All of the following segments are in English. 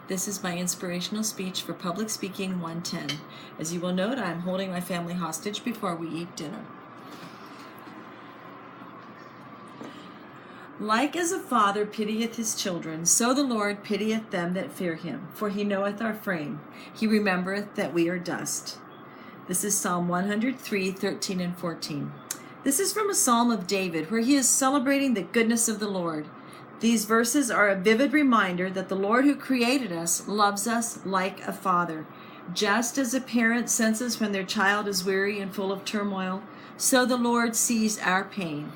This is my inspirational speech for Public Speaking 110. As you will note, I am holding my family hostage before we eat dinner. Like as a father pitieth his children, so the Lord pitieth them that fear him. For he knoweth our frame. He remembereth that we are dust. This is Psalm 103, 13 and 14. This is from a psalm of David, where he is celebrating the goodness of the Lord. These verses are a vivid reminder that the Lord who created us loves us like a father. Just as a parent senses when their child is weary and full of turmoil, so the Lord sees our pain.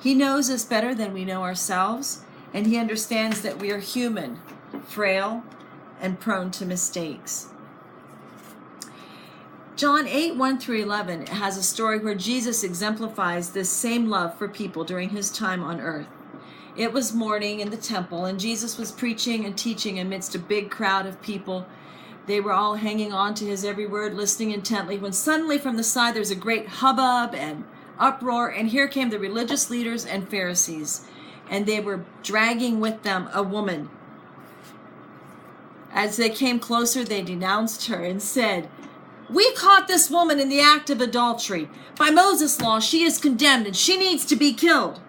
He knows us better than we know ourselves, and he understands that we are human, frail, and prone to mistakes. John 8, 1 through 11 has a story where Jesus exemplifies this same love for people during his time on earth. It was morning in the temple, and Jesus was preaching and teaching amidst a big crowd of people. They were all hanging on to his every word, listening intently, when suddenly from the side there was a great hubbub and uproar, and here came the religious leaders and Pharisees, and they were dragging with them a woman. As they came closer, they denounced her and said, "We caught this woman in the act of adultery. By Moses' law, she is condemned, and she needs to be killed."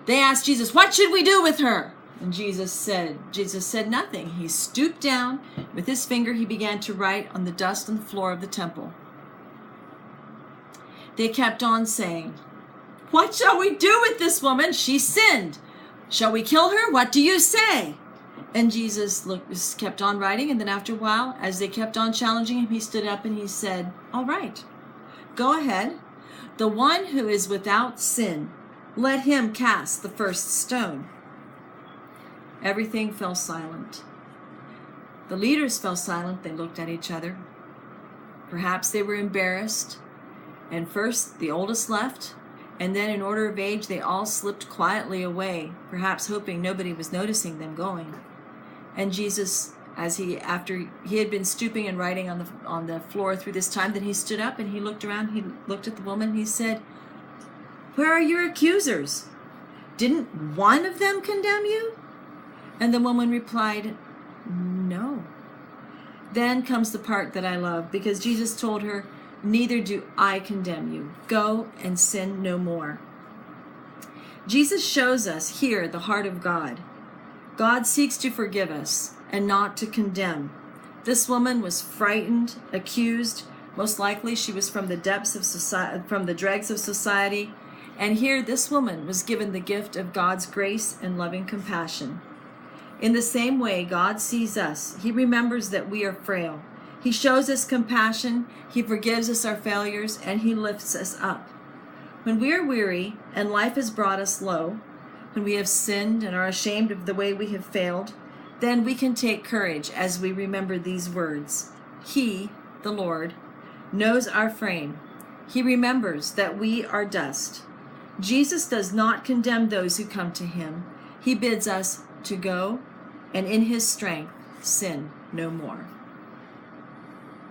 They asked Jesus, "What should we do with her?" And Jesus said nothing. He stooped down. With his finger, he began to write on the dust on the floor of the temple. They kept on saying, "What shall we do with this woman? She sinned. Shall we kill her? What do you say?" And Jesus kept on writing, and then after a while, as they kept on challenging him, he stood up and he said, "All right, go ahead. The one who is without sin, let him cast the first stone." Everything fell silent. The leaders fell silent. They looked at each other. Perhaps they were embarrassed. And first the oldest left, and then in order of age they all slipped quietly away, perhaps hoping nobody was noticing them going. And Jesus, after he had been stooping and writing on the floor through this time, then he stood up and he looked around. He looked at the woman. He said, "Where are your accusers? Didn't one of them condemn you?" And the woman replied, "No." Then comes the part that I love, because Jesus told her, "Neither do I condemn you. Go and sin no more." Jesus shows us here the heart of God. God seeks to forgive us and not to condemn. This woman was frightened, accused. Most likely she was from the depths of society, from the dregs of society. And here this woman was given the gift of God's grace and loving compassion. In the same way God sees us, he remembers that we are frail. He shows us compassion, he forgives us our failures, and he lifts us up. When we are weary and life has brought us low, when we have sinned and are ashamed of the way we have failed, then we can take courage as we remember these words. He, the Lord, knows our frame. He remembers that we are dust. Jesus does not condemn those who come to him. He bids us to go and in his strength sin no more.